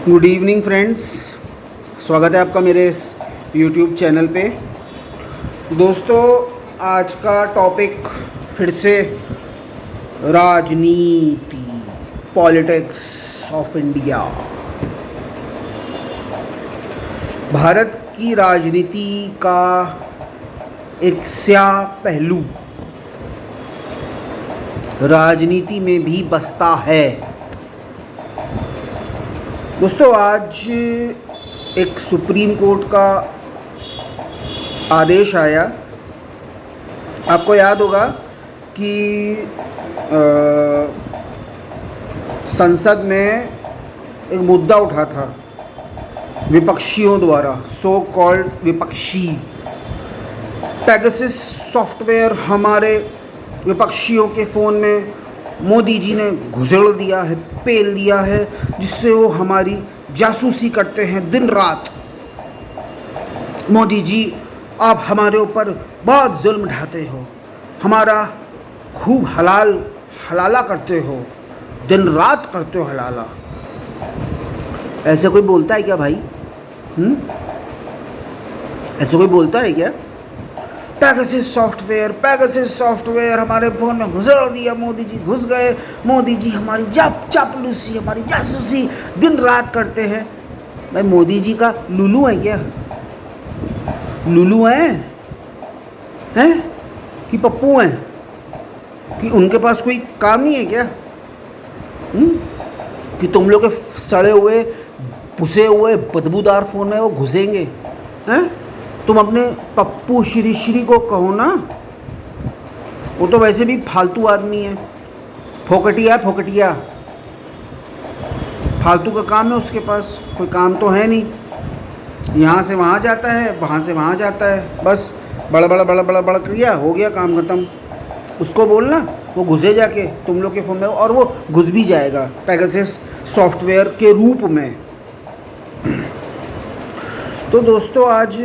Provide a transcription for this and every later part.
Good evening friends, स्वागत है आपका मेरे इस यूट्यूब चैनल पे। दोस्तों, आज का टॉपिक फिर से राजनीति, पॉलिटिक्स ऑफ इंडिया। भारत की राजनीति का एक स्याह पहलू राजनीति में भी बसता है। दोस्तों, आज एक सुप्रीम कोर्ट का आदेश आया। आपको याद होगा कि संसद में एक मुद्दा उठा था विपक्षियों द्वारा, सो कॉल्ड विपक्षी। पेगासस सॉफ्टवेयर हमारे विपक्षियों के फ़ोन में मोदी जी ने घुसेड़ दिया है, पेल दिया है, जिससे वो हमारी जासूसी करते हैं दिन रात। मोदी जी, आप हमारे ऊपर बहुत जुल्म ढाते हो, हमारा खूब हलाला करते हो, दिन रात करते हो हलाला। ऐसे कोई बोलता है क्या भाई? ऐसे कोई बोलता है क्या? पेगासस सॉफ्टवेयर हमारे फ़ोन में घुसेड़ दिया, मोदी जी घुस गए, मोदी जी हमारी चापलूसी, हमारी जासूसी दिन रात करते हैं। भाई, मोदी जी का लुलू है क्या? लुलू हैं कि पप्पू हैं? कि उनके पास कोई काम नहीं है क्या? कि तुम लोग के सड़े हुए, पुसे हुए, बदबूदार फ़ोन में वो घुसेंगे? हैं? तुम अपने पप्पू श्री को कहो ना, वो तो वैसे भी फालतू आदमी है, फोकटिया फालतू का काम है उसके पास, कोई काम तो है नहीं। यहाँ से वहाँ जाता है, वहाँ से वहाँ जाता है, बस बड़ा किया, हो गया काम ख़त्म। उसको बोलना वो घुसे जाके तुम लोग के फ़ोन में, और वो घुस भी जाएगा पेगासस सॉफ्टवेयर के रूप में। तो दोस्तों, आज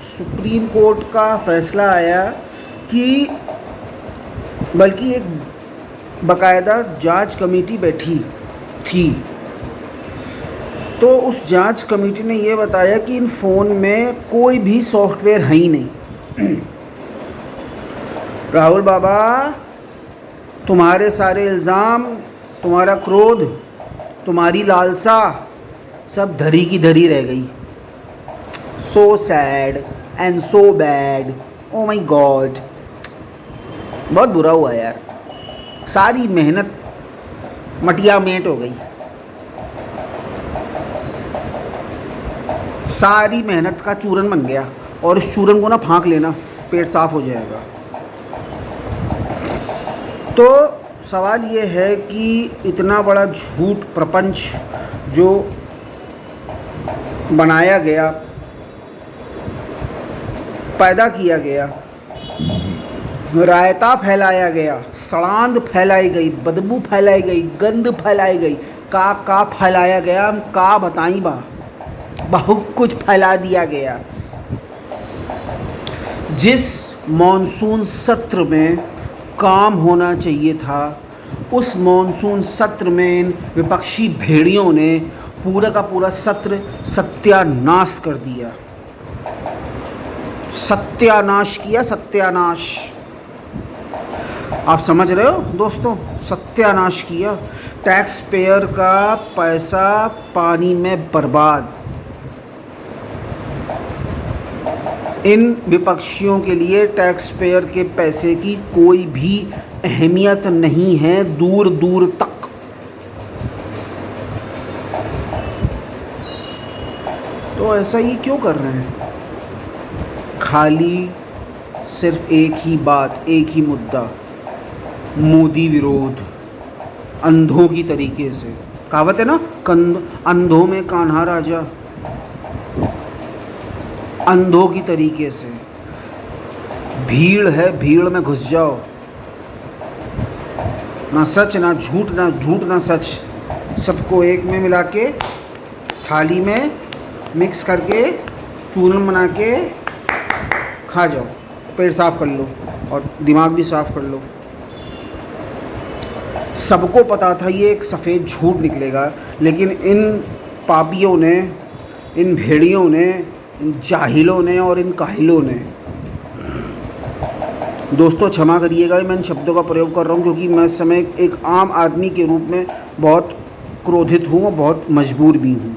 सुप्रीम कोर्ट का फैसला आया कि बल्कि एक बाकायदा जांच कमेटी बैठी थी। तो उस जांच कमेटी ने ये बताया कि इन फ़ोन में कोई भी सॉफ्टवेयर है ही नहीं। राहुल बाबा, तुम्हारे सारे इल्ज़ाम, तुम्हारा क्रोध, तुम्हारी लालसा सब धरी की धरी रह गई। So sad and so bad. Oh my God, बहुत बुरा हुआ यार। सारी मेहनत मटिया मेट हो गई, सारी मेहनत का चूरन बन गया। और इस चूरन को ना फाँक लेना, पेट साफ हो जाएगा। तो सवाल ये है कि इतना बड़ा झूठ प्रपंच जो बनाया गया, पैदा किया गया, रायता फैलाया गया, सड़ांध फैलाई गई, बदबू फैलाई गई, गंद फैलाई गई, का फैलाया गया, हम का बताई बहुत कुछ फैला दिया गया। जिस मॉनसून सत्र में काम होना चाहिए था, उस मॉनसून सत्र में विपक्षी भेड़ियों ने पूरा का पूरा सत्र सत्यानाश कर दिया। सत्यानाश किया, सत्यानाश। आप समझ रहे हो दोस्तों? सत्यानाश किया। टैक्स पेयर का पैसा पानी में बर्बाद। इन विपक्षियों के लिए टैक्स पेयर के पैसे की कोई भी अहमियत नहीं है, दूर दूर तक। तो ऐसा ये क्यों कर रहे हैं? खाली सिर्फ एक ही बात, एक ही मुद्दा, मोदी विरोध, अंधों की तरीके से। कहावत है ना, अंधों में कान्हा राजा। अंधों की तरीके से भीड़ है, भीड़ में घुस जाओ। ना सच ना झूठ, ना झूठ ना सच, सबको एक में मिला के थाली में मिक्स करके चूरन बना के खा जाओ, पेट साफ़ कर लो और दिमाग भी साफ़ कर लो। सबको पता था ये एक सफ़ेद झूठ निकलेगा, लेकिन इन पापियों ने, इन भेड़ियों ने, इन जाहिलों ने और इन काहिलों ने। दोस्तों क्षमा करिएगा, मैं इन शब्दों का प्रयोग कर रहा हूँ क्योंकि मैं इस समय एक आम आदमी के रूप में बहुत क्रोधित हूँ और बहुत मजबूर भी हूँ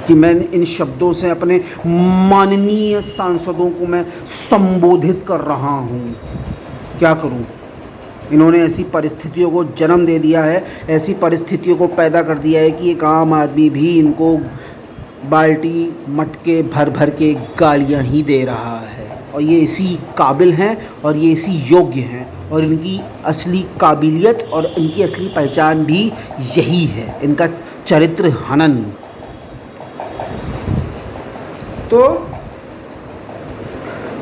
कि मैं इन शब्दों से अपने माननीय सांसदों को मैं संबोधित कर रहा हूँ। क्या करूँ, इन्होंने ऐसी परिस्थितियों को जन्म दे दिया है, ऐसी परिस्थितियों को पैदा कर दिया है कि एक आम आदमी भी इनको बाल्टी मटके भर भर के गालियाँ ही दे रहा है। और ये इसी काबिल हैं और ये इसी योग्य हैं और इनकी असली काबिलियत और इनकी असली पहचान भी यही है, इनका चरित्र हनन। तो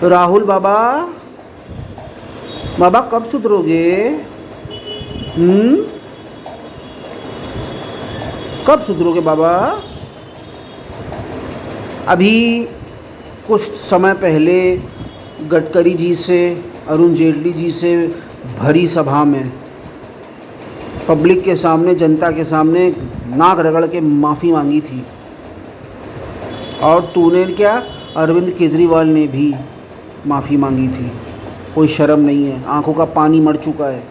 राहुल बाबा कब सुधरोगे? कब सुधरोगे बाबा? अभी कुछ समय पहले गडकरी जी से, अरुण जेटली जी से भरी सभा में पब्लिक के सामने, जनता के सामने नाक रगड़ के माफ़ी मांगी थी। और तूने क्या, अरविंद केजरीवाल ने भी माफ़ी मांगी थी। कोई शर्म नहीं है, आंखों का पानी मर चुका है।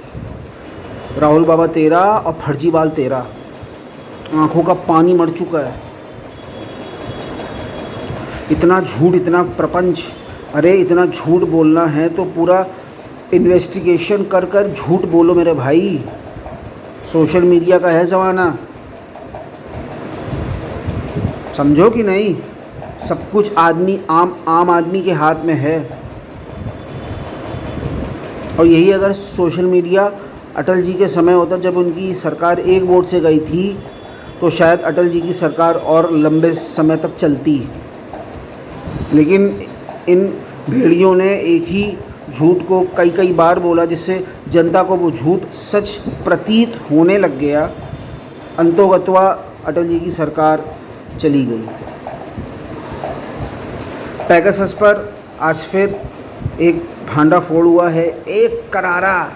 राहुल बाबा तेरा और फर्जीवाल तेरा, आंखों का पानी मर चुका है। इतना झूठ, इतना प्रपंच, अरे इतना झूठ बोलना है तो पूरा इन्वेस्टिगेशन कर कर झूठ बोलो मेरे भाई। सोशल मीडिया का है ज़माना, समझो कि नहीं? सब कुछ आम आदमी के हाथ में है। और यही अगर सोशल मीडिया अटल जी के समय होता, जब उनकी सरकार एक वोट से गई थी, तो शायद अटल जी की सरकार और लंबे समय तक चलती। लेकिन इन भेड़ियों ने एक ही झूठ को कई कई बार बोला, जिससे जनता को वो झूठ सच प्रतीत होने लग गया। अंतोगत्वा अटल जी की सरकार चली गई। पेगासस पर आज फिर एक भांडाफोड़ हुआ है, एक करारा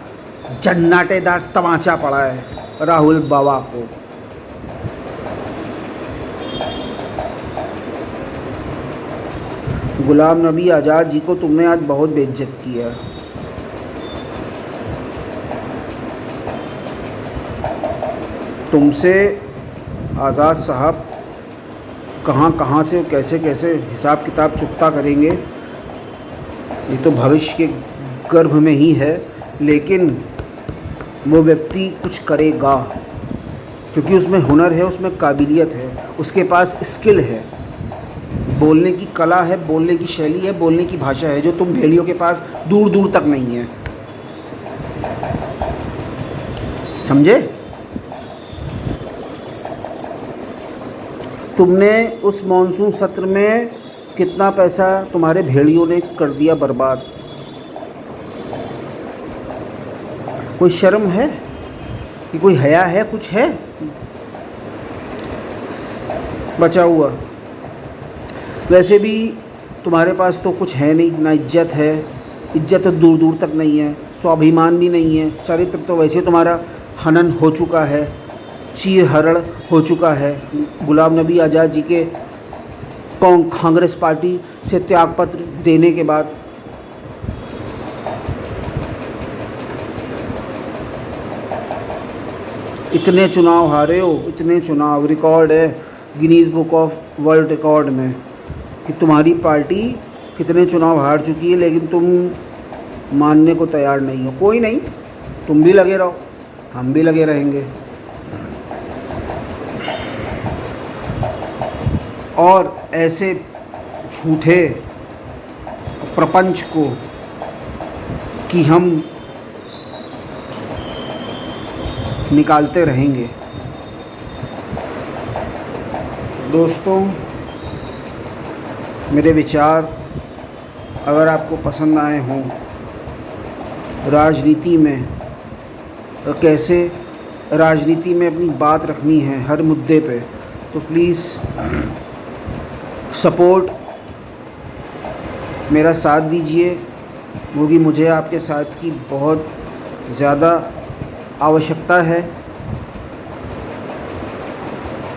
जन्नाटेदार तमाचा पड़ा है राहुल बाबा को। गुलाम नबी आज़ाद जी को तुमने आज बहुत बेइज्जत किया। तुमसे आज़ाद साहब कहाँ से कैसे कैसे हिसाब किताब चुकता करेंगे, ये तो भविष्य के गर्भ में ही है। लेकिन वो व्यक्ति कुछ करेगा क्योंकि उसमें हुनर है, उसमें काबिलियत है, उसके पास स्किल है, बोलने की कला है, बोलने की शैली है, बोलने की भाषा है, जो तुम भेड़ियों के पास दूर दूर तक नहीं है। समझे? तुमने उस मॉनसून सत्र में कितना पैसा तुम्हारे भेड़ियों ने कर दिया बर्बाद। कोई शर्म है कि कोई हया है, कुछ है बचा हुआ? वैसे भी तुम्हारे पास तो कुछ है नहीं, ना इज्जत है, इज्जत तो दूर दूर तक नहीं है, स्वाभिमान भी नहीं है, चरित्र तो वैसे तुम्हारा हनन हो चुका है, चीर हरण हो चुका है। गुलाम नबी आज़ाद जी के कांग्रेस पार्टी से त्यागपत्र देने के बाद इतने चुनाव हारे हो, इतने चुनाव, रिकॉर्ड है Guinness book of world record में कि तुम्हारी पार्टी कितने चुनाव हार चुकी है, लेकिन तुम मानने को तैयार नहीं हो। कोई नहीं, तुम भी लगे रहो, हम भी लगे रहेंगे। और ऐसे झूठे प्रपंच को कि हम निकालते रहेंगे। दोस्तों, मेरे विचार अगर आपको पसंद आए हों राजनीति में, और कैसे राजनीति में अपनी बात रखनी है हर मुद्दे पे, तो प्लीज़ सपोर्ट मेरा साथ दीजिए, क्योंकि मुझे आपके साथ की बहुत ज़्यादा आवश्यकता है।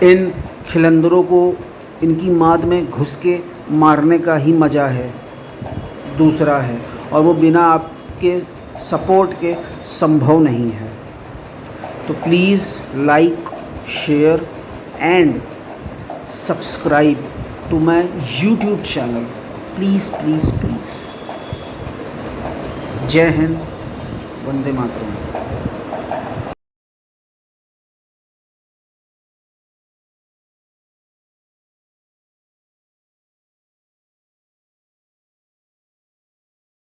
इन खिलंदरों को इनकी माद में घुस के मारने का ही मज़ा है, दूसरा है, और वो बिना आपके सपोर्ट के संभव नहीं है। तो please like, share and subscribe to my YouTube channel, please please please. जय हिंद, वंदे मातरम।